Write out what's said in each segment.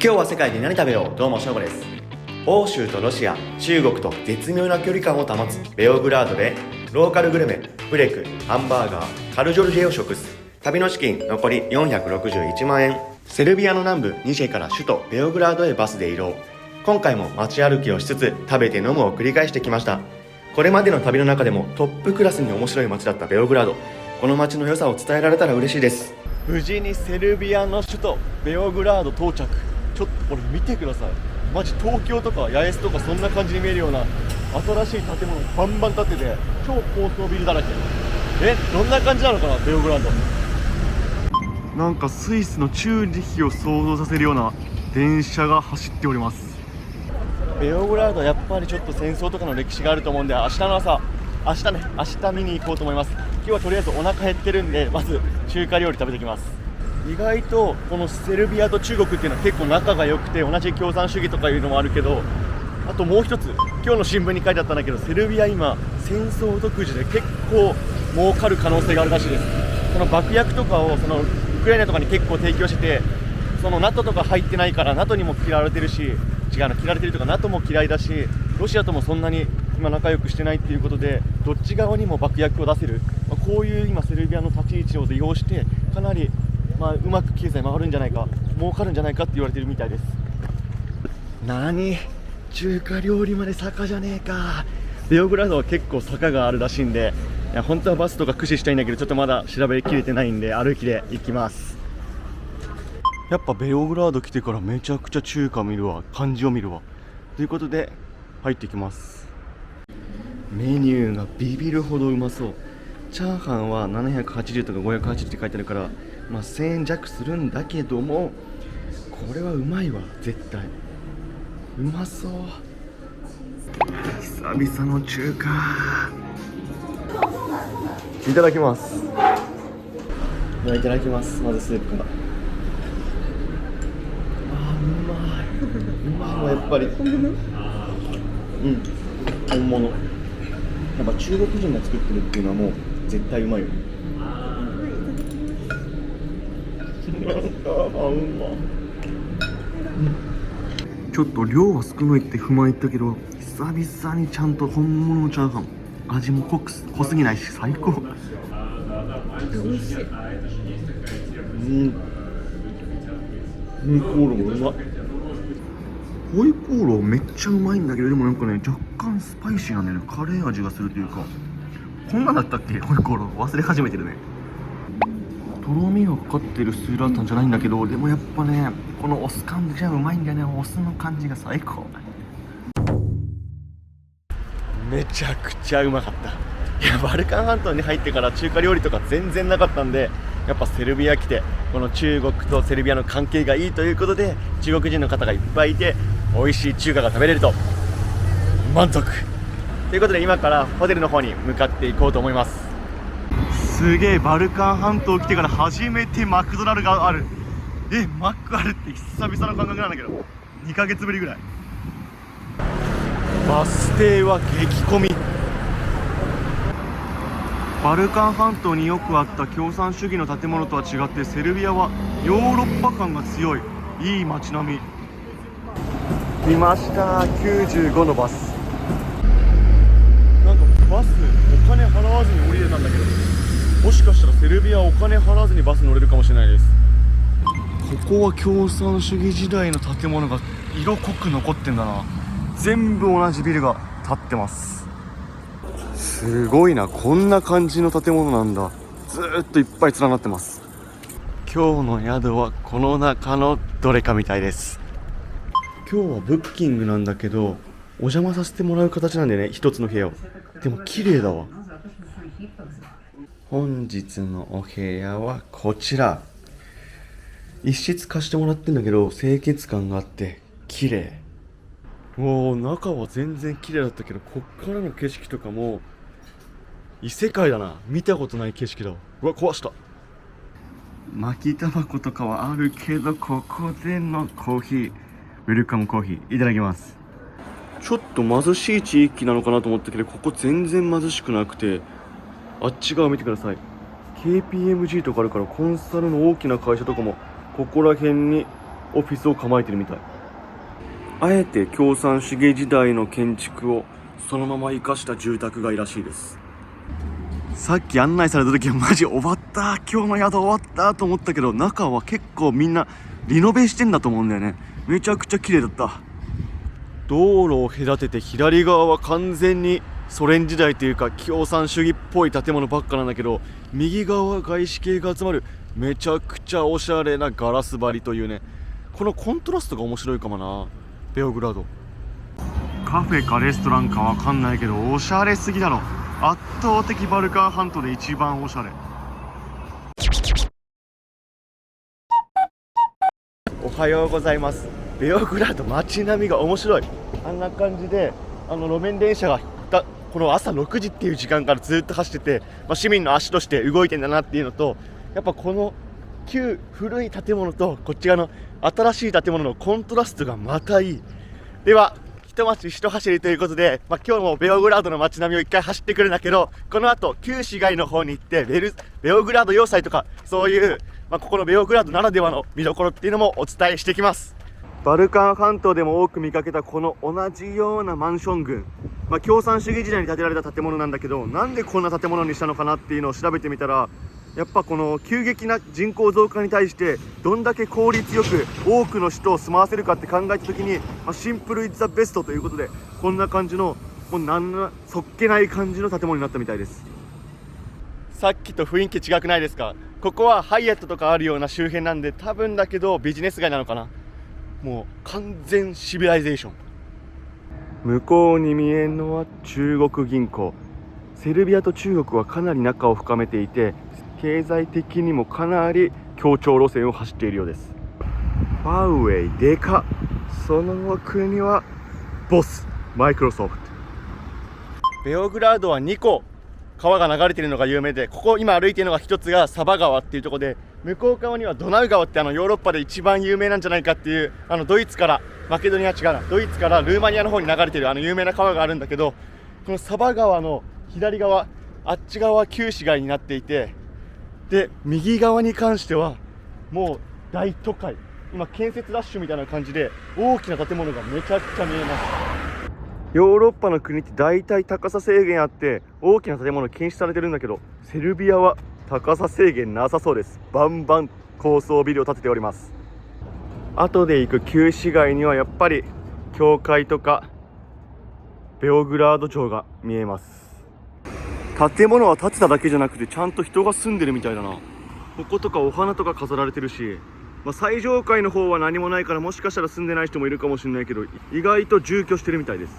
今日は世界で何食べよう。どうもしょうごです。欧州とロシア、中国と絶妙な距離感を保つベオグラードでローカルグルメ、プレク、ハンバーガー、カルジョルジェを食す。旅の資金残り461万円。セルビアの南部ニシェから首都ベオグラードへバスで移動。今回も街歩きをしつつ食べて飲むを繰り返してきました。これまでの旅の中でもトップクラスに面白い街だったベオグラード。この街の良さを伝えられたら嬉しいです。無事にセルビアの首都ベオグラード到着。ちょっとこれ見てください。マジ東京とか八重洲とかそんな感じに見えるような新しい建物バンバン建ってて超高層ビルだらけ。どんな感じなのかなベオグラード。なんかスイスのチューリヒを想像させるような電車が走っております。ベオグラードやっぱりちょっと戦争とかの歴史があると思うんで、明日の朝明日見に行こうと思います。今日はとりあえずお腹減ってるんで、まず中華料理食べてきます。意外とこのセルビアと中国っていうのは結構仲が良くて、同じ共産主義とかいうのもあるけど、あともう一つ今日の新聞に書いてあったんだけど、セルビア今戦争特需で結構儲かる可能性があるらしいです。その爆薬とかをそのウクライナとかに結構提供してて、その NATO とか入ってないから NATO にも嫌われてるし、嫌われてるとか NATO も嫌いだし、ロシアともそんなに今仲良くしてないっていうことで、どっち側にも爆薬を出せる、こういう今セルビアの立ち位置を利用してかなりうまく経済回るんじゃないか、儲かるんじゃないかって言われてるみたいです。中華料理まで坂じゃねえか。ベオグラードは結構坂があるらしいんで、本当はバスとか駆使したいんだけど、ちょっとまだ調べきれてないんで歩きで行きます。やっぱベオグラード来てからめちゃくちゃ中華見るわ、漢字を見るわということで入ってきます。メニューがビビるほどうまそう。チャーハンは780とか580って書いてあるから、1000円弱するんだけども、これはうまいわ。絶対うまそう。久々の中華いただきます。いただきます。まずスープから。うまいわやっぱり。本物。やっぱ中国人が作ってるっていうのはもう絶対うまいよ。ちょっと量は少ないって不満言ったけど、久々にちゃんと本物のチャーハン。味も濃すぎないし最高。美味しい。ホイコーローうまい。ホイコーローめっちゃうまいんだけど、でもなんかね、若干スパイシーなんだよね。カレー味がするというか、こんなんだったっけホイコーロー。忘れ始めてるね。とろみがかかってるスーラータンじゃないんだけど、でもやっぱね、このお酢感じはうまいんだよね。お酢の感じが最高。めちゃくちゃうまかった。バルカン半島に入ってから中華料理とか全然なかったんで、やっぱセルビア来てこの中国とセルビアの関係がいいということで、中国人の方がいっぱいいて美味しい中華が食べれると満足ということで、今からホテルの方に向かっていこうと思います。すげえ、バルカン半島来てから初めてマクドナルドがある。マックあるって久々の感覚なんだけど、2ヶ月ぶりぐらい。バス停は激混み。バルカン半島によくあった共産主義の建物とは違って、セルビアはヨーロッパ感が強い、いい街並み。来ました。95のバス。なんかバスお金払わずに降りれたんだけど、もしかしたらセルビアはお金払わずにバス乗れるかもしれないです。ここは共産主義時代の建物が色濃く残ってんだな。全部同じビルが建ってます。すごいな、こんな感じの建物なんだ。ずーっといっぱい連なってます。今日の宿はこの中のどれかみたいです。今日はブッキングなんだけど、お邪魔させてもらう形なんでね、一つの部屋を。でも綺麗だわ。本日のお部屋はこちら。一室貸してもらってんだけど、清潔感があって綺麗。中は全然綺麗だったけど、こっからの景色とかも異世界だな。見たことない景色だわ。壊した。巻きタバコとかはあるけど、ここでのコーヒー、ウェルカムコーヒーいただきます。ちょっと貧しい地域なのかなと思ったけど、ここ全然貧しくなくて、あっち側見てください。 KPMG とかあるから、コンサルの大きな会社とかもここら辺にオフィスを構えてるみたい。あえて共産主義時代の建築をそのまま生かした住宅街らしいです。さっき案内された時はマジ終わった、今日の宿終わったと思ったけど、中は結構みんなリノベしてんだと思うんだよね。めちゃくちゃ綺麗だった。道路を隔てて左側は完全にソ連時代というか共産主義っぽい建物ばっかなんだけど、右側は外資系が集まるめちゃくちゃおしゃれなガラス張りというね、このコントラストが面白いかもな。ベオグラードカフェかレストランかわかんないけどおしゃれすぎだろ。圧倒的バルカン半島で一番おしゃれ。おはようございます。ベオグラード街並みが面白い。あんな感じで路面電車がこの朝6時っていう時間からずっと走ってて、市民の足として動いてんだなっていうのと、やっぱこの旧古い建物とこっち側の新しい建物のコントラストがまたいい。では一町一走りということで、今日もベオグラードの街並みを一回走ってくるんだけど、この後旧市街の方に行ってベオグラード要塞とかそういう、ここのベオグラードならではの見どころっていうのもお伝えしてきます。バルカン半島でも多く見かけたこの同じようなマンション群、共産主義時代に建てられた建物なんだけど、なんでこんな建物にしたのかなっていうのを調べてみたら、やっぱこの急激な人口増加に対してどんだけ効率よく多くの人を住まわせるかって考えた時に、シンプルイズザベストということで、こんな感じのもうそっけない感じの建物になったみたいです。さっきと雰囲気違くないですか？ここはハイアットとかあるような周辺なんで、多分だけどビジネス街なのかな。もう完全シビライゼーション。向こうに見えるのは中国銀行。セルビアと中国はかなり仲を深めていて、経済的にもかなり協調路線を走っているようです。ファーウェイでかっ。その奥にはボス、マイクロソフト。ベオグラードは2個川が流れているのが有名で、ここ今歩いているのが一つがサバ川っていうところで、向こう側にはドナウ川ってヨーロッパで一番有名なんじゃないかっていう、ドイツからマケドニア違うな、ドイツからルーマニアの方に流れている有名な川があるんだけど、このサバ川の左側、あっち側は旧市街になっていて、で右側に関してはもう大都会、今建設ラッシュみたいな感じで大きな建物がめちゃくちゃ見えます。ヨーロッパの国って大体高さ制限あって大きな建物禁止されてるんだけど、セルビアは高さ制限なさそうです。バンバン高層ビルを建てております。後で行く旧市街にはやっぱり教会とかベオグラード城が見えます。建物は建てただけじゃなくてちゃんと人が住んでるみたいだな。こことかお花とか飾られてるし、最上階の方は何もないから、もしかしたら住んでない人もいるかもしれないけど、意外と住居してるみたいです。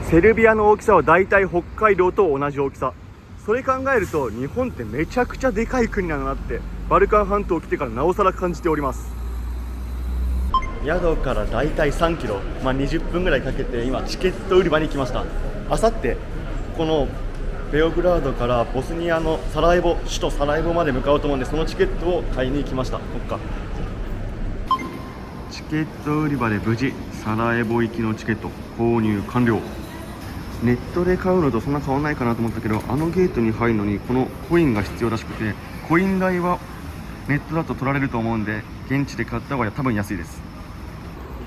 セルビアの大きさはだいたい北海道と同じ大きさ。それ考えると日本ってめちゃくちゃでかい国なんだなってバルカン半島来てからなおさら感じております。宿からだいたい3キロ、20分ぐらいかけて今チケット売り場に来ました。あさってこのベオグラードからボスニアの首都サラエボまで向かうと思うんで、そのチケットを買いに行きました。チケット売り場で無事サラエボ行きのチケット購入完了。ネットで買うのとそんな変わらないかなと思ったけど、あのゲートに入るのにこのコインが必要らしくて、コイン代はネットだと取られると思うんで現地で買った方が多分安いです。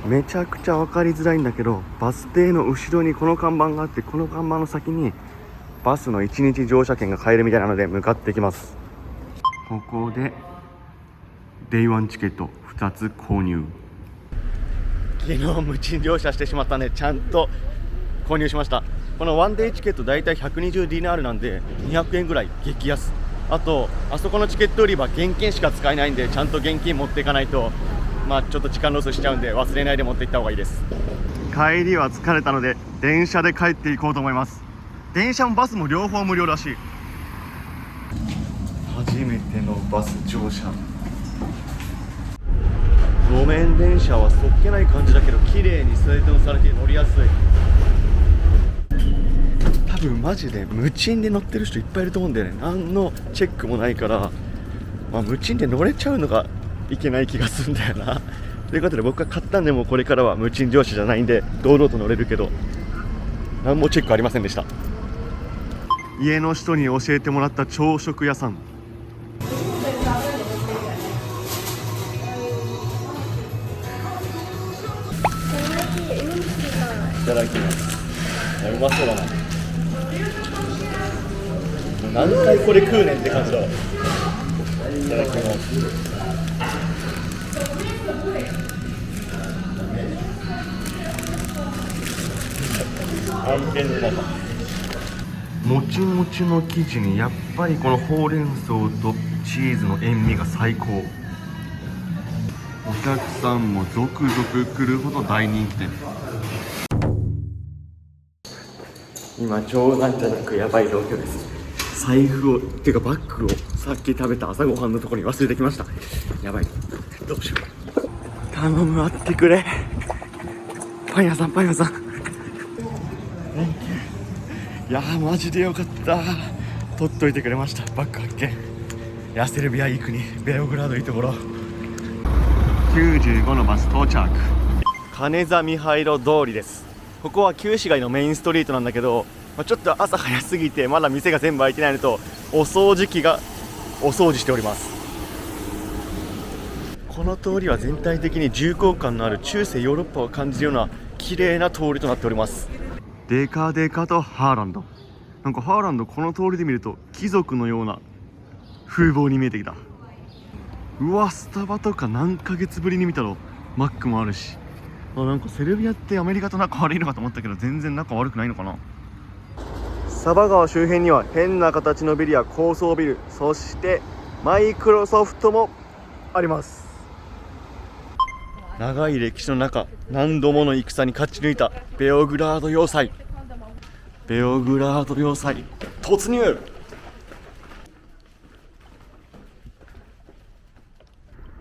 めちゃくちゃ分かりづらいんだけど、バス停の後ろにこの看板があって、この看板の先にバスの1日乗車券が買えるみたいなので向かってきます。ここでデイワンチケット2つ購入。昨日無賃乗車してしまったんでちゃんと購入しました。このワンデイチケットだいたい120ディナールなんで200円ぐらい激安。あとあそこのチケット売り場現金しか使えないんで、ちゃんと現金持っていかないとちょっと時間ロスしちゃうんで、忘れないで持っていった方がいいです。帰りは疲れたので電車で帰っていこうと思います。電車もバスも両方無料らしい。初めてのバス乗車。路面電車はそっけない感じだけど綺麗に整頓されて乗りやすい。多分マジで無賃で乗ってる人いっぱいいると思うんだよね。何のチェックもないから、無賃で乗れちゃうのがいけない気がするんだよな。ということで僕が買ったんで、もうこれからは無賃乗車じゃないんで堂々と乗れるけど、何もチェックありませんでした。家の人に教えてもらった朝食屋さん。ただきます。うまそうだな。何回これ食うねんって感じだわ。いただきます。案件の中、もちもちの生地にやっぱりこのほうれん草とチーズの塩味が最高。お客さんも続々来るほど大人気店。今冗談じゃなくやばい状況です。財布をてかバッグをさっき食べた朝ごはんのところに忘れてきました。やばい、どうしよう。頼む、待ってくれ。パン屋さん、パン屋さん。いやーマジでよかった。取っといてくれました。バッグ発見。セルビアいい国、ベオグラードいいところ。95のバス到着。金座ミハイロ通りです。ここは旧市街のメインストリートなんだけど、ちょっと朝早すぎてまだ店が全部開いてないのと、お掃除機がお掃除しております。この通りは全体的に重厚感のある中世ヨーロッパを感じるような綺麗な通りとなっております。デカデカとハーランド。なんかハーランドこの通りで見ると貴族のような風貌に見えてきた。うわ、スタバとか何ヶ月ぶりに見たの。マックもあるし、なんかセルビアってアメリカと仲悪いのかと思ったけど全然仲悪くないのかな。サバ川周辺には変な形のビルや高層ビル、そしてマイクロソフトもあります。長い歴史の中、何度もの戦に勝ち抜いたベオグラード要塞。ベオグラード要塞突入。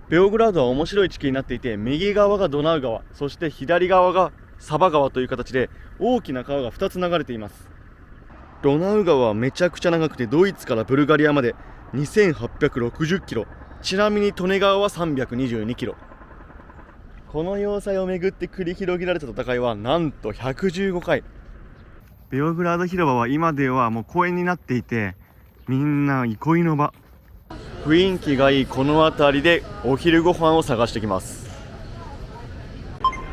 ベオグラードは面白い地形になっていて、右側がドナウ川、そして左側がサバ川という形で大きな川が2つ流れています。ドナウ川はめちゃくちゃ長くて、ドイツからブルガリアまで2860キロ、ちなみに利根川は322キロ。この要塞をめぐって繰り広げられた戦いはなんと115回。ベオグラード広場は今ではもう公園になっていて、みんな憩いの場。雰囲気がいいこの辺りでお昼ご飯を探してきます。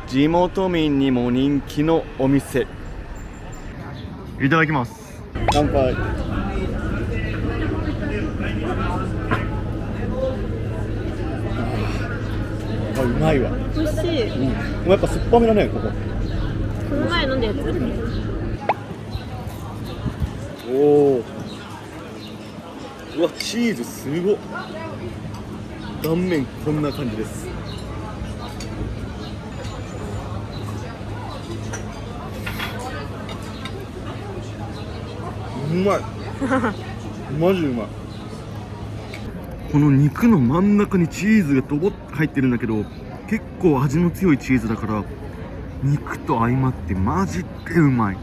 地元民にも人気のお店。いただきます。乾杯。うまいわ。美味しい。でもやっぱ酸っぱめだね、ここ。この前飲んだやつ。おお。うわ、チーズすごっ。断面こんな感じです。うまい。マジうまい。この肉の真ん中にチーズがドボッと入ってるんだけど、結構味の強いチーズだから肉と相まってマジでうまい。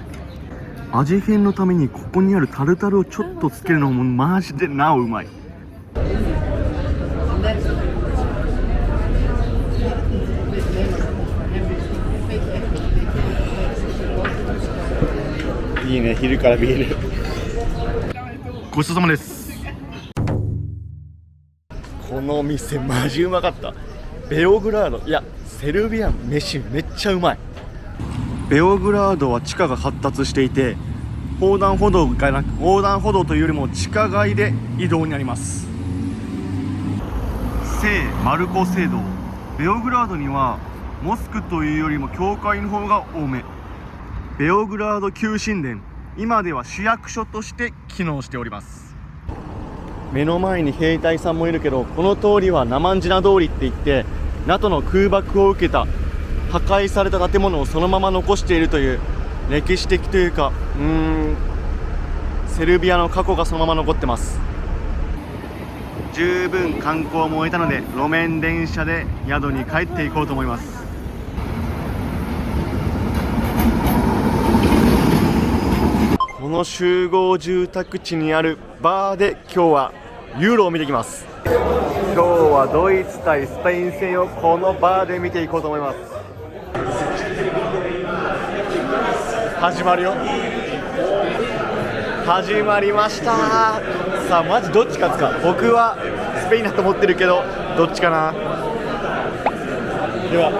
味変のためにここにあるタルタルをちょっとつけるのもマジでなおうまい。いいね、昼からビール。ごちそうさまです。この店マジうまかった。ベオグラード、いやセルビアン飯めっちゃうまい。ベオグラードは地下が発達していて、横断歩道がなく、横断歩道というよりも地下街で移動になります。聖マルコ聖堂。ベオグラードにはモスクというよりも教会の方が多め。ベオグラード旧神殿、今では市役所として機能しております。目の前に兵隊さんもいるけど、この通りはナマンジナ通りって言って、NATO の空爆を受けた破壊された建物をそのまま残しているという歴史的というか、セルビアの過去がそのまま残ってます。十分観光も終えたので、路面電車で宿に帰っていこうと思います。この集合住宅地にあるバーで今日はユーロを見てきます。今日はドイツ対スペイン戦をこのバーで見ていこうと思います。始まるよ。始まりました。さあマジどっち勝つか。僕はスペインだと思ってるけど、どっちかな。では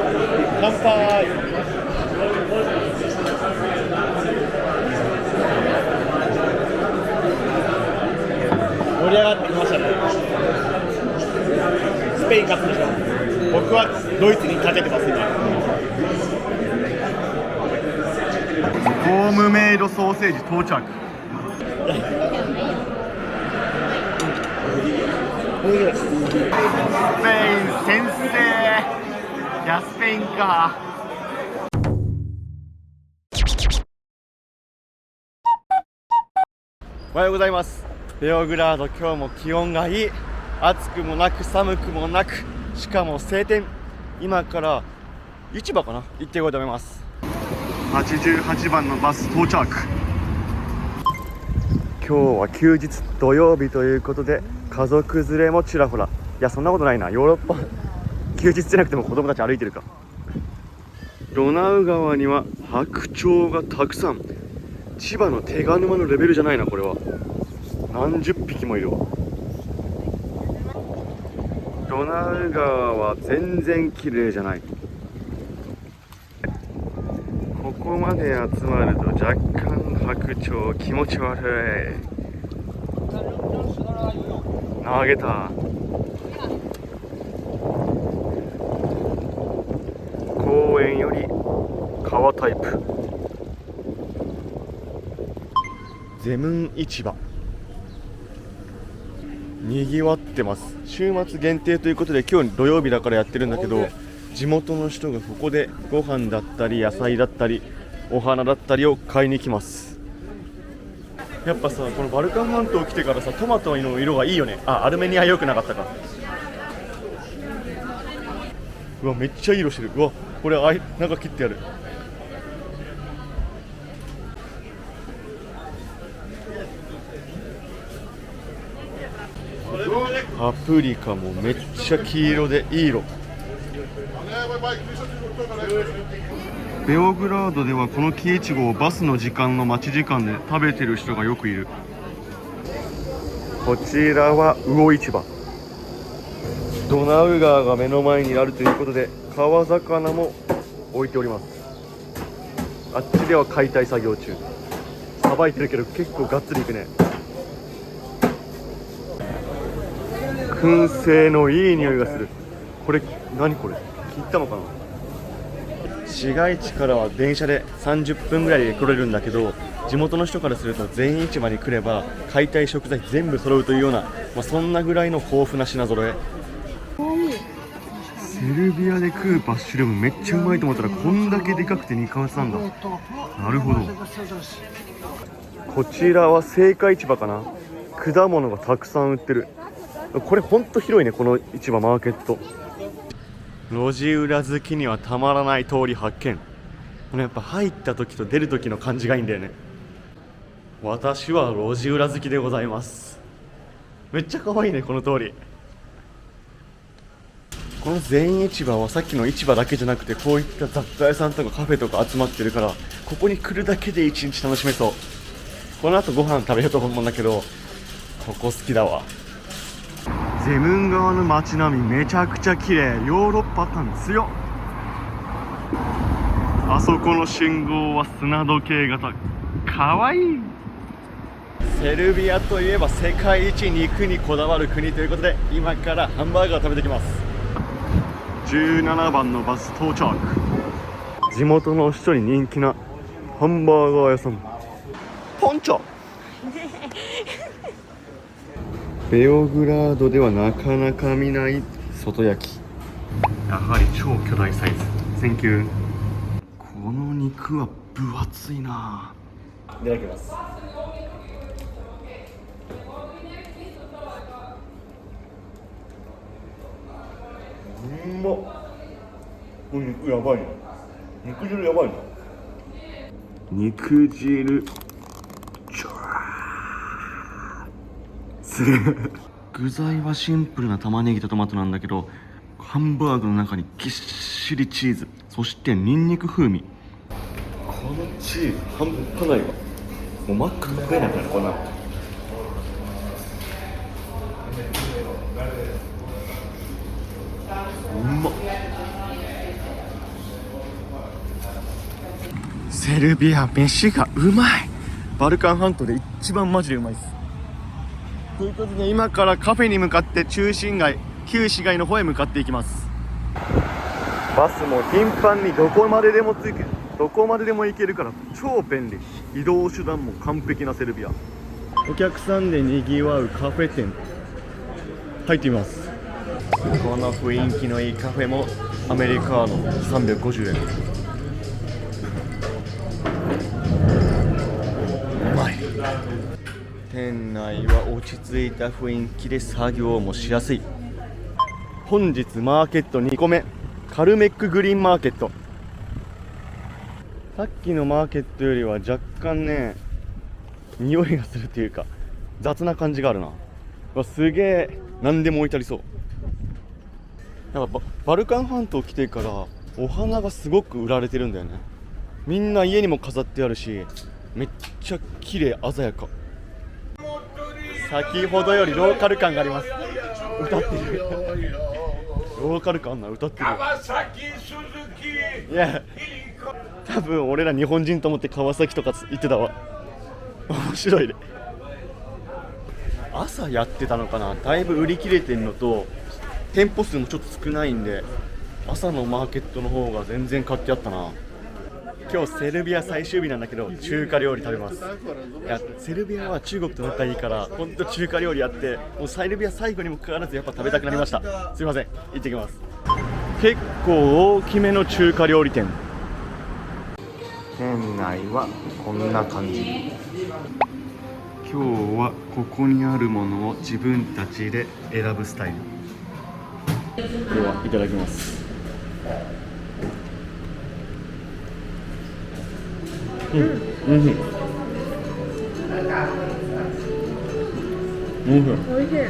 乾杯。ペイン勝つでしょ。僕はドイツにかけてます今。ホームメイドソーセージ到着。スペイン先生。いやスペインか。おはようございます。ベオグラード、今日も気温がいい。暑くもなく寒くもなく、しかも晴天。今から市場かな、行ってこいと思います。88番のバス到着。今日は休日土曜日ということで、家族連れもちらほら。いやそんなことないな、ヨーロッパ休日じゃなくても子供たち歩いてるか。ドナウ川には白鳥がたくさん。千葉の手賀沼のレベルじゃないな、これは。何十匹もいるわ。ドナウ川は全然綺麗じゃない。ここまで集まると若干白鳥気持ち悪い。投げた。公園より川タイプ。ゼムン市場にぎわってます。週末限定ということで今日土曜日だからやってるんだけど、地元の人がここでご飯だったり野菜だったりお花だったりを買いに来ます。やっぱさ、このバルカン半島来てからさ、トマトの色がいいよね。あ、アルメニア良くなかったか。うわめっちゃいい色してる。うわこれなんか切ってやる。パプリカもめっちゃ黄色でいい色。ベオグラードではこの木いちごをバスの時間の待ち時間で食べてる人がよくいる。こちらは魚市場。ドナウ川が目の前にあるということで川魚も置いております。あっちでは解体作業中。さばいてるけど結構がっつりいくね。燻製のいい匂いがする。これ何これ、切ったのかな。市街地からは電車で30分ぐらいで来れるんだけど、地元の人からすると全員市場に来れば解体食材全部揃うというような、そんなぐらいの豊富な品揃え。セルビアで食うバッシュルームめっちゃうまいと思ったらこんだけでかくて肉厚なんだ。なるほど。こちらは青果市場かな。果物がたくさん売ってる。これほんと広いね、この市場マーケット。路地裏好きにはたまらない通り発見。このやっぱ入った時と出る時の感じがいいんだよね。私は路地裏好きでございます。めっちゃ可愛いねこの通り。この全員市場はさっきの市場だけじゃなくて、こういった雑貨屋さんとかカフェとか集まってるから、ここに来るだけで一日楽しめそう。この後ご飯食べようと思うんだけど、ここ好きだわ。ゼムン川の街並みめちゃくちゃ綺麗。ヨーロッパ感強っ。あそこの信号は砂時計型。かわいい。セルビアといえば世界一肉にこだわる国ということで、今からハンバーガーを食べてきます。17番のバス到着。地元の人に人気なハンバーガー屋さん。ポンチョベオグラードではなかなか見ない外焼き。やはり超巨大サイズ。センキュー。この肉は分厚いな。いただきます。うまっ。これ肉やばいな。肉汁やばいな。肉汁すげえ。具材はシンプルな玉ねぎとトマトなんだけど、ハンバーグの中にぎっしりチーズ、そしてニンニク風味。このチーズ半端ないわ。もうマック食えなくなるこんなの。うまっ。セルビア飯がうまい。バルカン半島で一番マジでうまいです。ということで今からカフェに向かって中心街旧市街の方へ向かっていきます。バスも頻繁にどこまででも行けるから超便利。移動手段も完璧なセルビア。お客さんでにぎわうカフェ店入ってみます。この雰囲気のいいカフェもアメリカーノ350円。うまい。店内は落ち着いた雰囲気で作業もしやすい。本日マーケット2個目、カルメックグリーンマーケット。さっきのマーケットよりは若干ね、匂いがするというか雑な感じがあるな。すげえ何でも置いてありそう。なんかバルカン半島来てからお花がすごく売られてるんだよね。みんな家にも飾ってあるし、めっちゃ綺麗鮮やか。先ほどよりローカル感があります。歌ってるローカル感な、歌ってる。いや多分俺ら日本人と思って川崎とか言ってたわ。面白いね。朝やってたのかな。だいぶ売り切れてんのと店舗数もちょっと少ないんで、朝のマーケットの方が全然活気あったな。今日セルビア最終日なんだけど中華料理食べます。いやセルビアは中国と仲いいからほんと中華料理やって、もうセルビア最後にもかかわらずやっぱ食べたくなりました。すいません、行ってきます。結構大きめの中華料理店。店内はこんな感じ。今日はここにあるものを自分たちで選ぶスタイル。ではいただきます。うん、うん、美味しい。や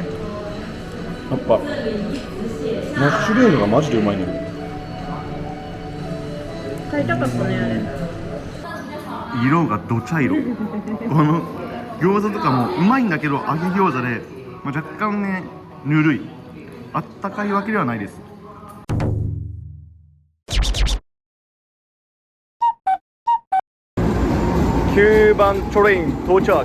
っぱマッシュルームがマジでうまいね。買いたかったねあれ。色がど茶色。この餃子とかもうまいんだけど揚げ餃子で、若干ねぬるい。あったかいわけではないです。9番トレイン到着。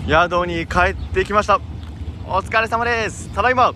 宿に帰ってきました。お疲れ様です。ただいま